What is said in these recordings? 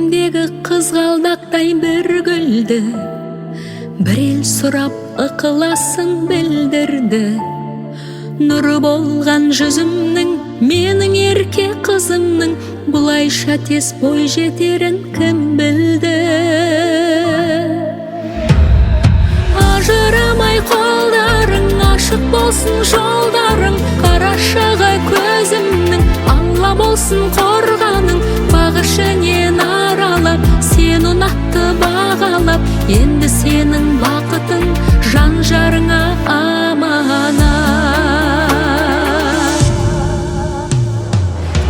Көзүмдегі қызғалдақтай бір гүлді бір ел сұрап ықыласын білдірді. Нұры болған жүзімнің, менің ерке қызымның бұлайша тез бой жетерін кім білді? Ажырамай қолдарың, ашық болсын жолдарың, қарашығы көзімнің, алла болсын қорғаның. Бағы ішінен аралап, сен ұнатты бағалап, енді сенің бақытың жан жарыңа аманат.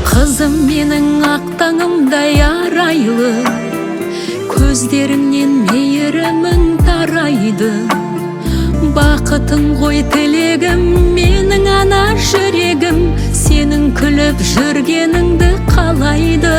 Қызым менің ақ таңымдай арайлы, көздеріңнен мейірімің тарайды. Бақытың ғой тілегім, менің ана жүрегім, сенің күліп жүргеніңді қалайды.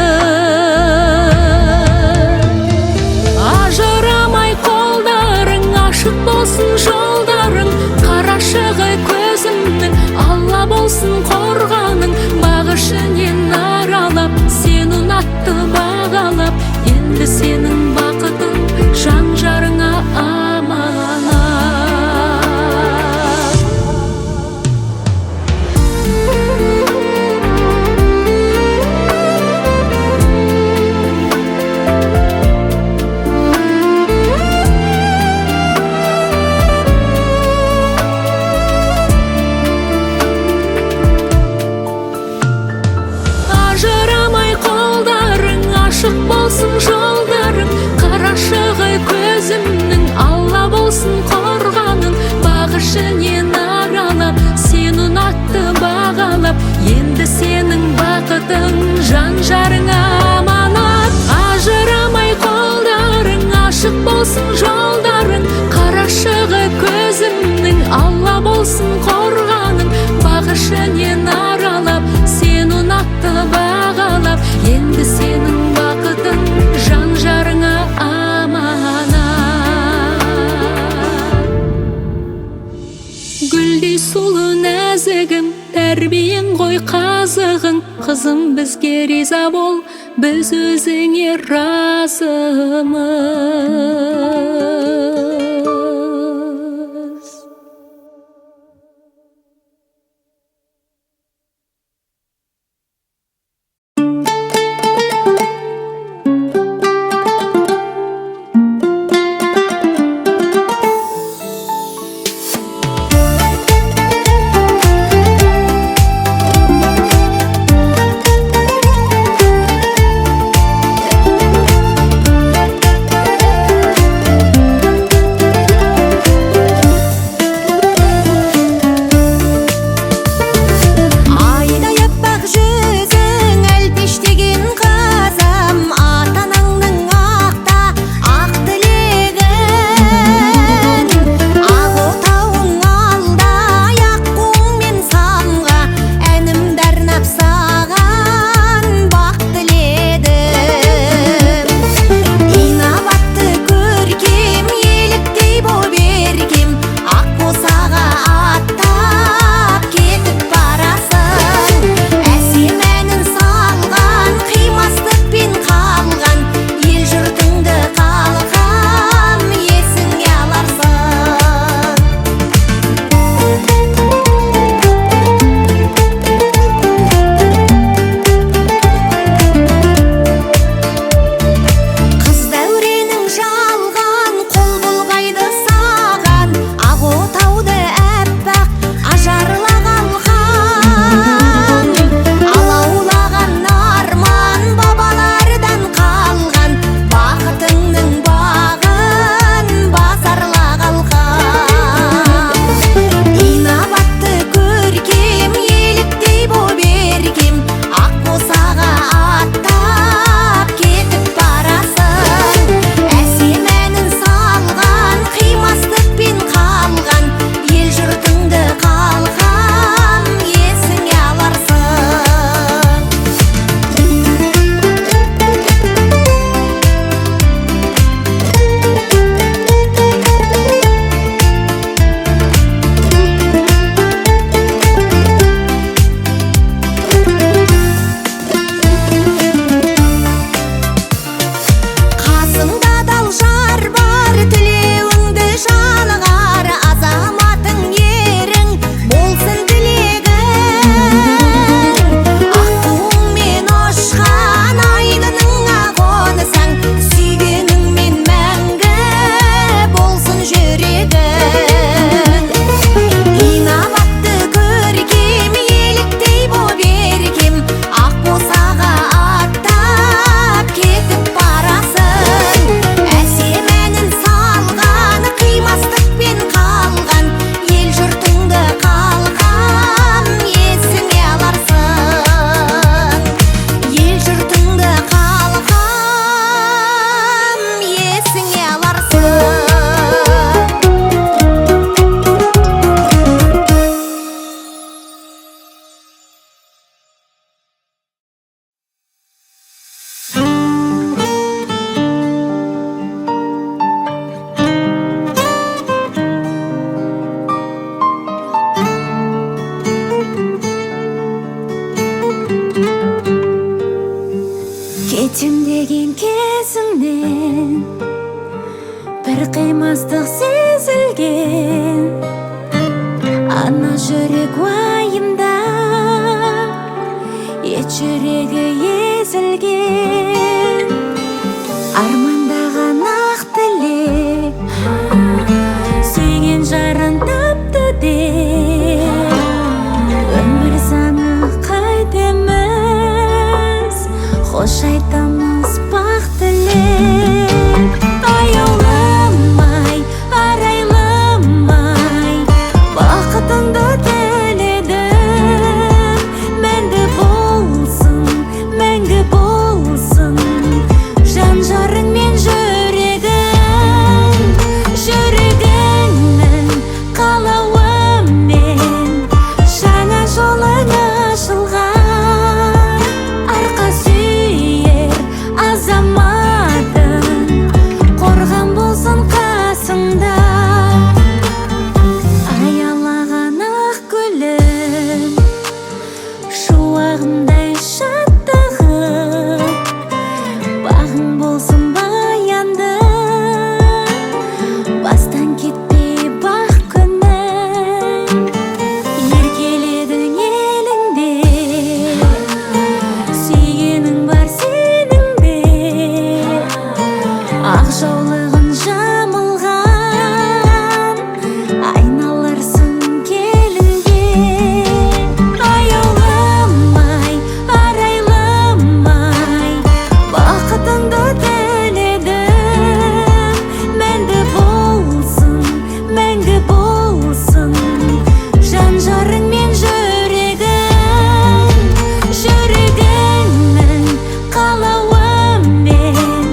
Ажырамай қолдарың, ашық болсын жолдарың, қарашығы көзімнің, алла болсын қорғаның. Бағы ішінен аралап, сен ұнатты бағалап, енді сенің бақытың жан жарыңа аманат. Ашық болсын жолдарың, қарашығы көзімнің, алла болсын қорғаның. Бағы ішінен аралап, сен ұнатты бағалап, енді сенің бақытың жан жарыңа аманат. Ажырамай қолдарың, ашық болсын жолдарың, қарашығы көзімнің, алла болсын қорғаның. Бағы ішінен аралап, сен ұнатты бағалап, енді сенің бақытың жан жарыңа аманат. Гүлдей сұлу нәзігім, тәрбиең ғой қазығың. Қызым бізге риза бол, біз өзіңе разымыз. есіңнен бір қимастық сезілген, ана жүрек уайымда, ет жүрегі езілген. Армандаған ақ тілек сүйген жарын тапты деп, өмір заңы қайтеміз, қош айтамыз бақ тілек. Аяуламай, арайламай, бақытыңды тіледім. Мәңгі болсын, мәңгі болсын жан жарың мен жүрегің. Жүрегіңнің қалауымен жаңа жолың ашылған. Арқа сүйер азаматың, қорған болсын қасыңда. Аялаған ақ гүлім, шуағымдай шаттығым, бағың болсын баянды, бастан кетпей бақ күнің. Еркеледің еліңде, сүйгенің бар сенің де, ақ жаулығын жамылған, айналырсың келінге. Аяуламай, арайламай, бақытыңды тіледім. Мәңгі болсын, мәңгі болсын жан жарың мен жүрегің. Жүрегіңнің қалауымен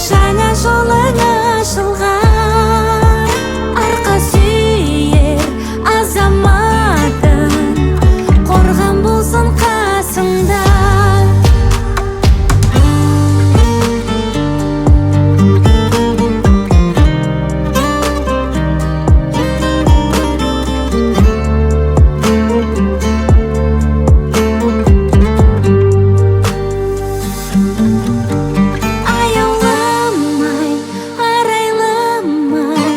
жаңа жолың ашылған. Арқа сүйер азаматың, қорған болсын қасыңда. Аяуламай, арайламай,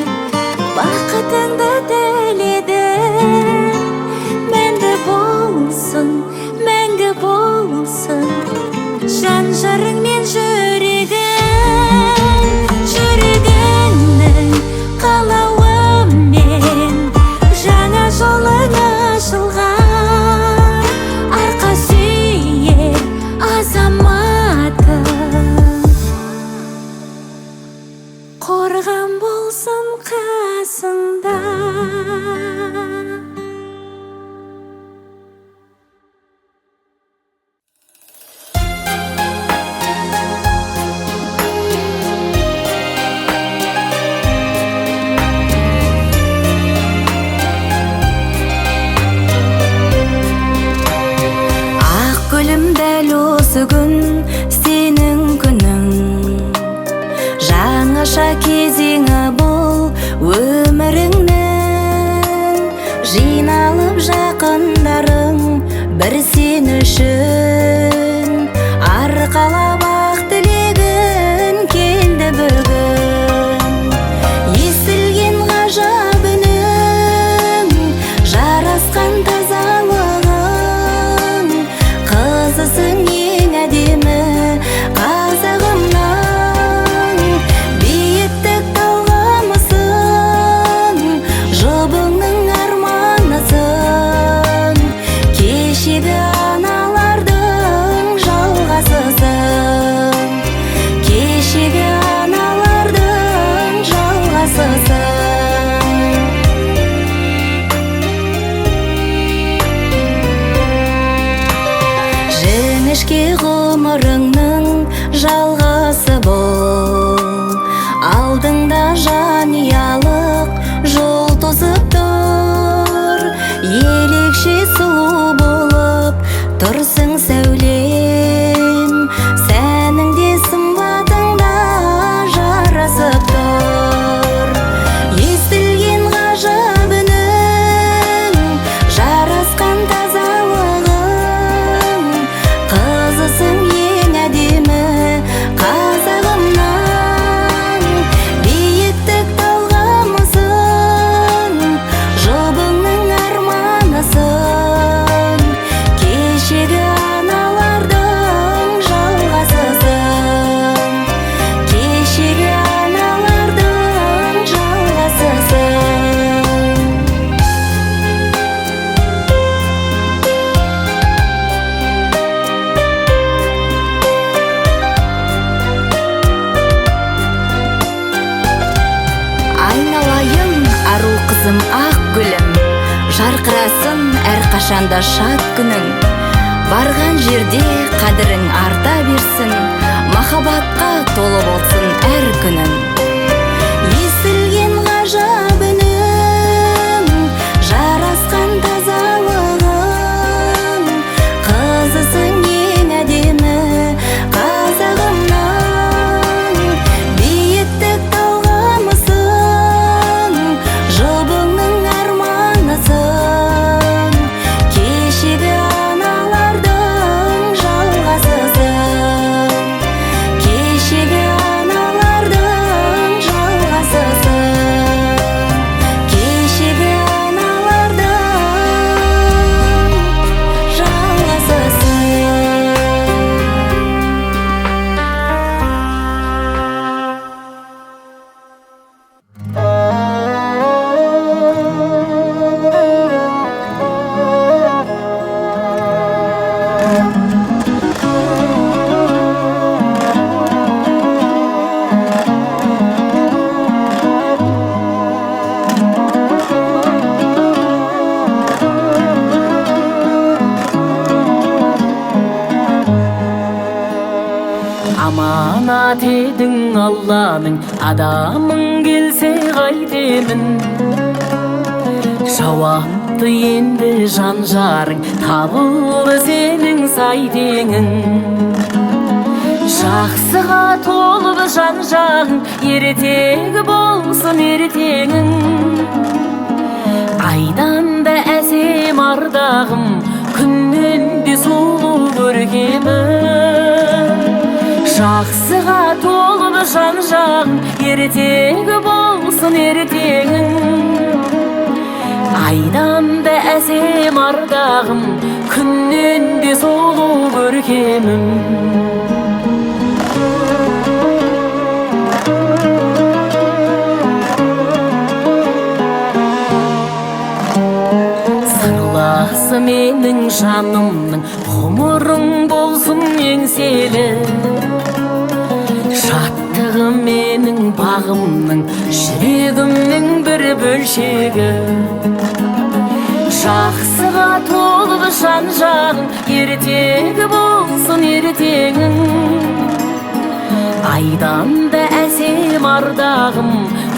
бақытыңды тіледім. Мәңгі болсын, мәңгі болсын жан жарың мен жүрегің. Жүрегіңнің қалауымен жаңа жолың ашылған. Арқа сүйер азаматың, қорған болсын қасыңда. Ақ гүлім, дәл осы күн сенің күнің. Жаңаша кезеңі бұл өміріңнің. кашанда шат күнүң. Барган жерде кадырың арта берсин, махабатка толы болсун әр күнүң. Естілген ғажап үнің, жарасқан тазалығың, қызысың ең әдемі қазағымнан. Биіктік талғамысың, жұбыңның арманысың, кешегі аналардың жалғасысың, кешегі аналардың жалғасысың, кешегі аналардың Аманат едің Алланың, адамың келсе қайтемін. Жауапты енді жан жарың, табылды сенің сайтеңің. Жақсыға толы жан жағың, ертегі болсын ертеңің. Айдан да әсем ардағым, күннен де сұлу көркемім. Жақсыға толы жан жағың, ертегі болсын ертеңің. Айдан да әсем ардағым, күннен де сұлу көркемім. Сырласы менің жанымның, ғұмырың болсын еңселі. Шаттығы менің бағымның, жүрегімнің бір бөлшегі. Жақсыға толы жан жағың, ертегі болсын ертеңің. Айдан да әсем ардағым,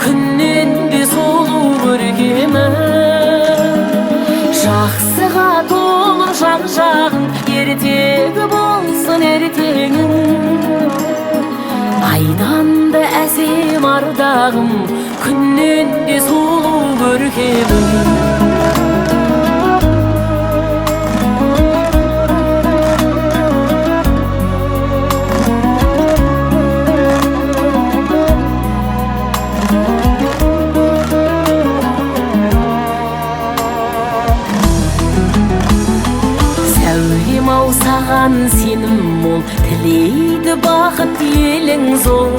күннен де сұлу көркемім. Жақсыға толы жан жағың, ертегі болсын ертеңің. Айдан да әсем ардағым, күннен де сұлу көркемім. Сәулем-ау саған сенім мол, тілейді бақыт елің зор.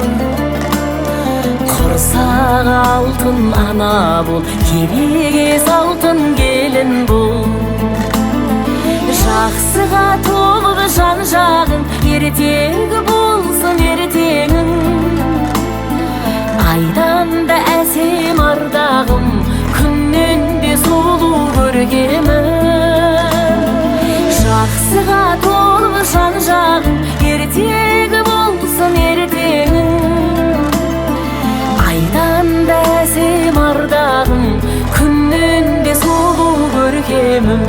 Құрсақ алтын ана бол, керегес алтын келін бол. Жақсыға толы жан жағың, ертегі болсын ертеңің. Айдан да әсем ардағым, күннен де сұлу көркемім. Жақсыға толы жан жағың, ертегі болсын ертеңің. Айдан да әсем ардағым, күннен де сұлу көркемім.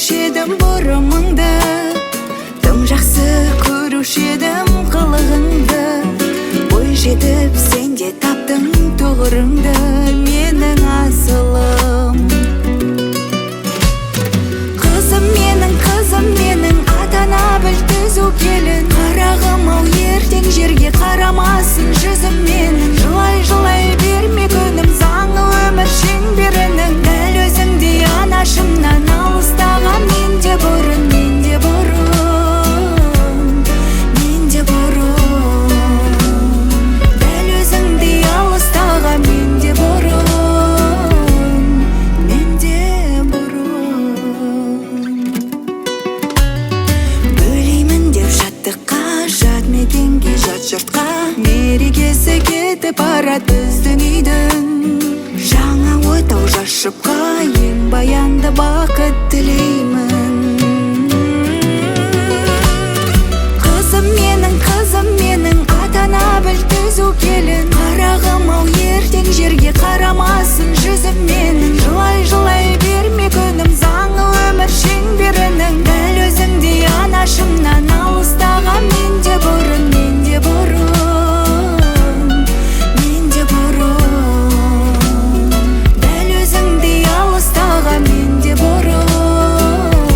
білуші едім бұрымыңды, тым жақсы көруші едім қылығыңды. Ой жетіп сен де таптың тұғырыңды, менің асылым. Қызым менің, атана біл түзу келін. Қарағым ау ертең жерге қарамасын жүзім менің. Жылай берме күнім, заңы өмір шеңберінің. Дәл өзіңдей анашымнан алыстаған менде бұрын, менде бұрын, менде бұрын. Дәл өзіңдей алыстаған менде бұрын, менде бұрын. Бөлеймін деп жаттыққа, жат мекенге, жат жұртқа. Мерекесі кетіп барат біздің үйдің. Жаңа отау жас жұпқа, ең баянды бақыт тілеймін. Қызым менің, атана біл түзу келін. Қарағым ау ертең жерге қарамасын жүзім менің. Жылай берме күнім, заңы өмір шеңберінің. Дәл өзіңдей анашымнан алыстаған менде бұрын, менде бұрын, менде бұрын. Дәл өзіңдей алыстаған менде бұрын,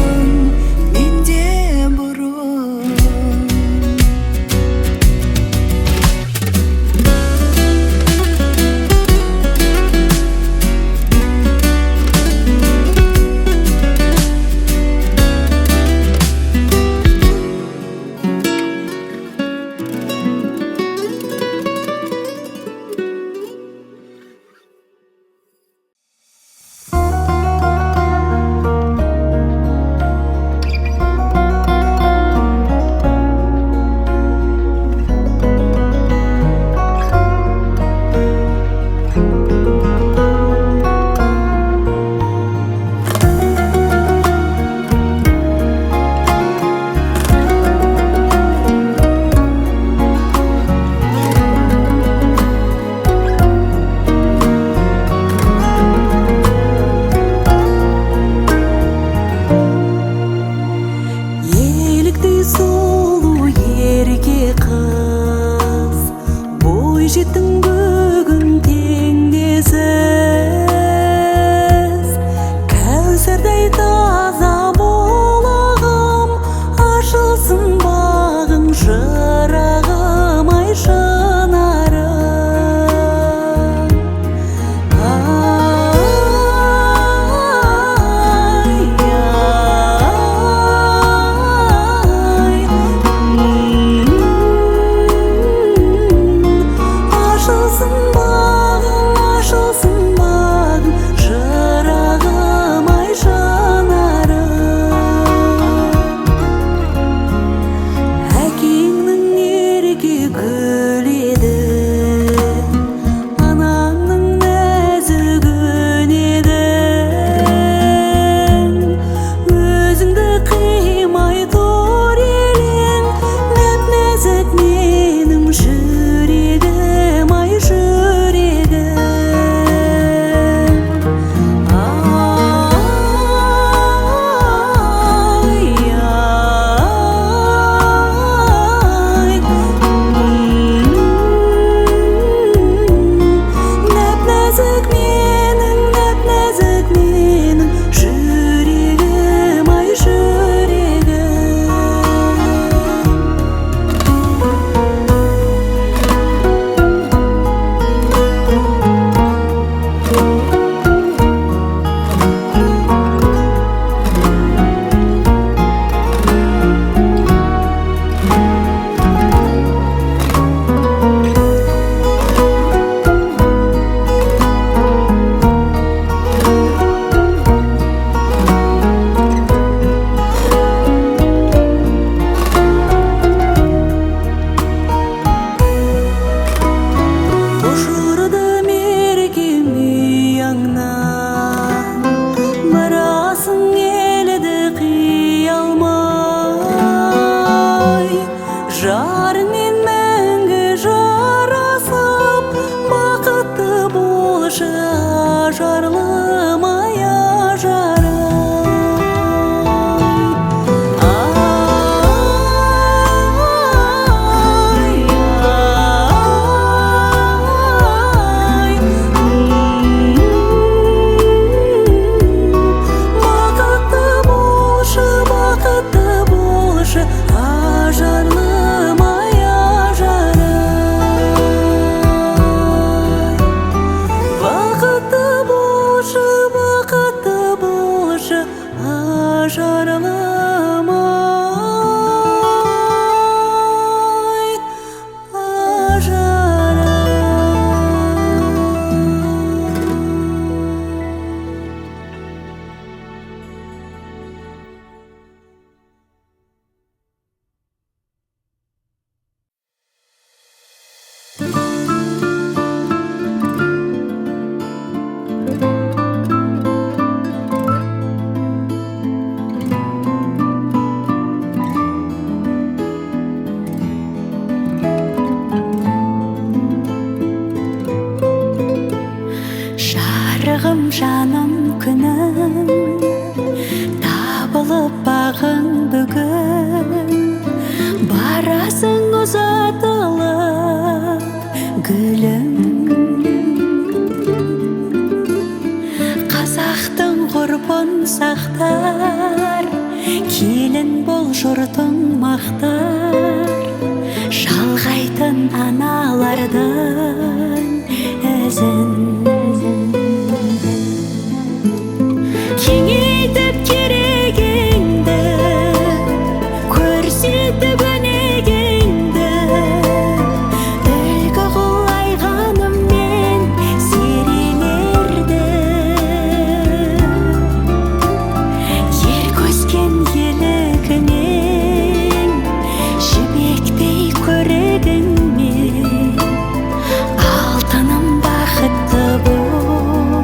Шағым жаным күнім, табылып бағың бүгін. Барасың ұзатылып гүлім. Қазақтың ғұрпын сақтар, келін бол жұртың мақтар. Жалғайтын аналардың ізін. Кеңейтіп керегеңді, көрсетіп өнегеңді. Үлгі қыл айғаныммен серелерді. Ер көскен елігінен, жібектей көрегіңмен. Алтыным бақытты бол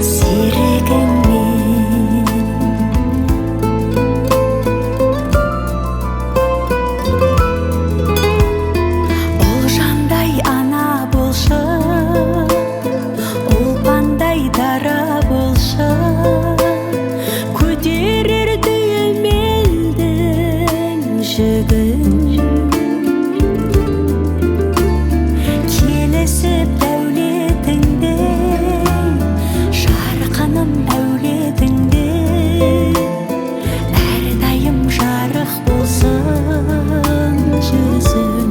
серігіңмен. Ұлжандай ана болшы, ұлпандай дара болшы. Көтерер түймелдің жүгін. Келісіп дәулетіңде, жарқыным әулетіңде. Әрдайым жарық болсын жүзің.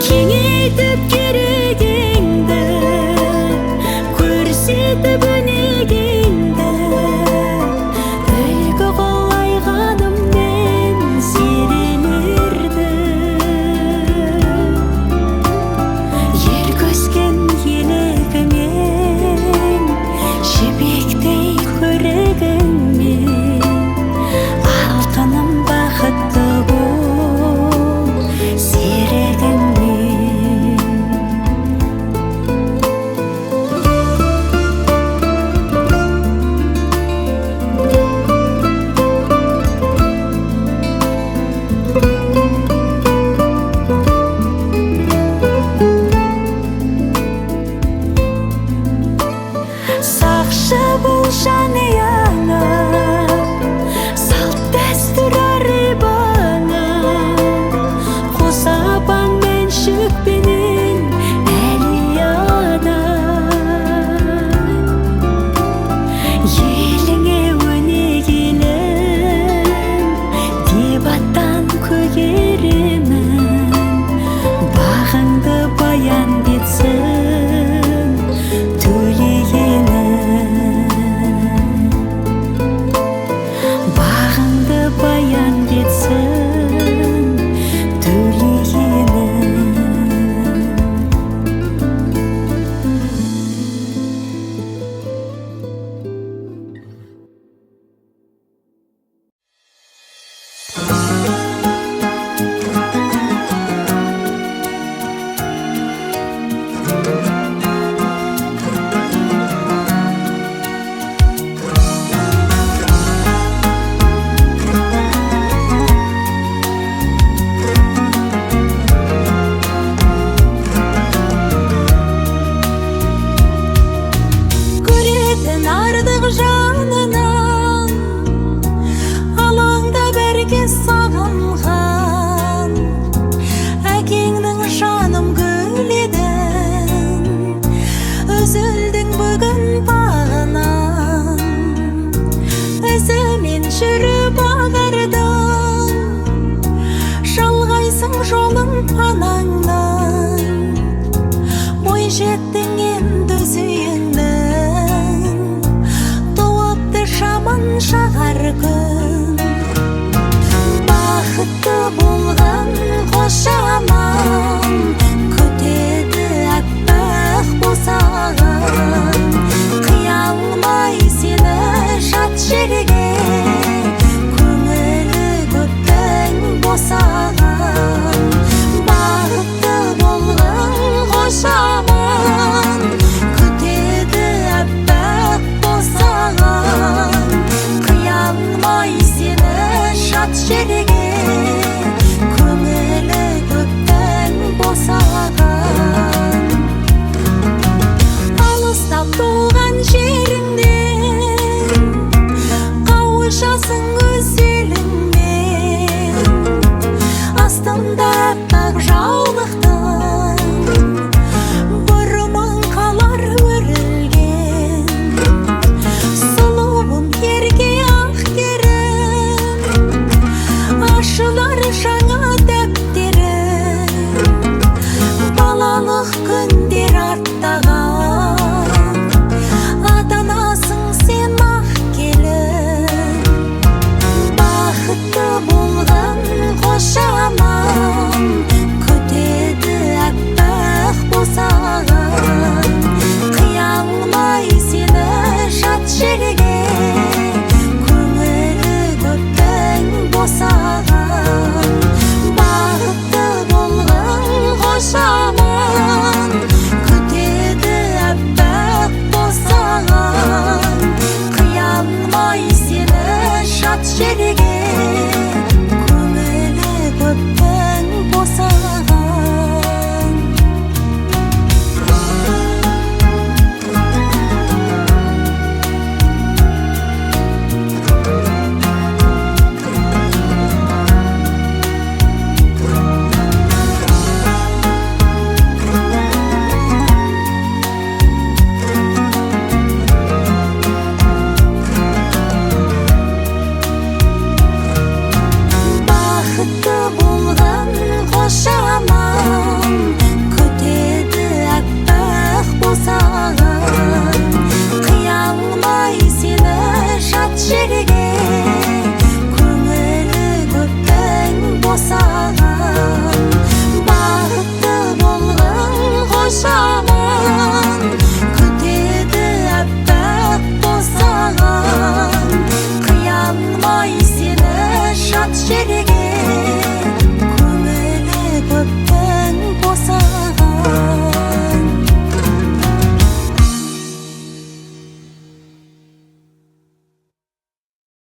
Кеңейтіп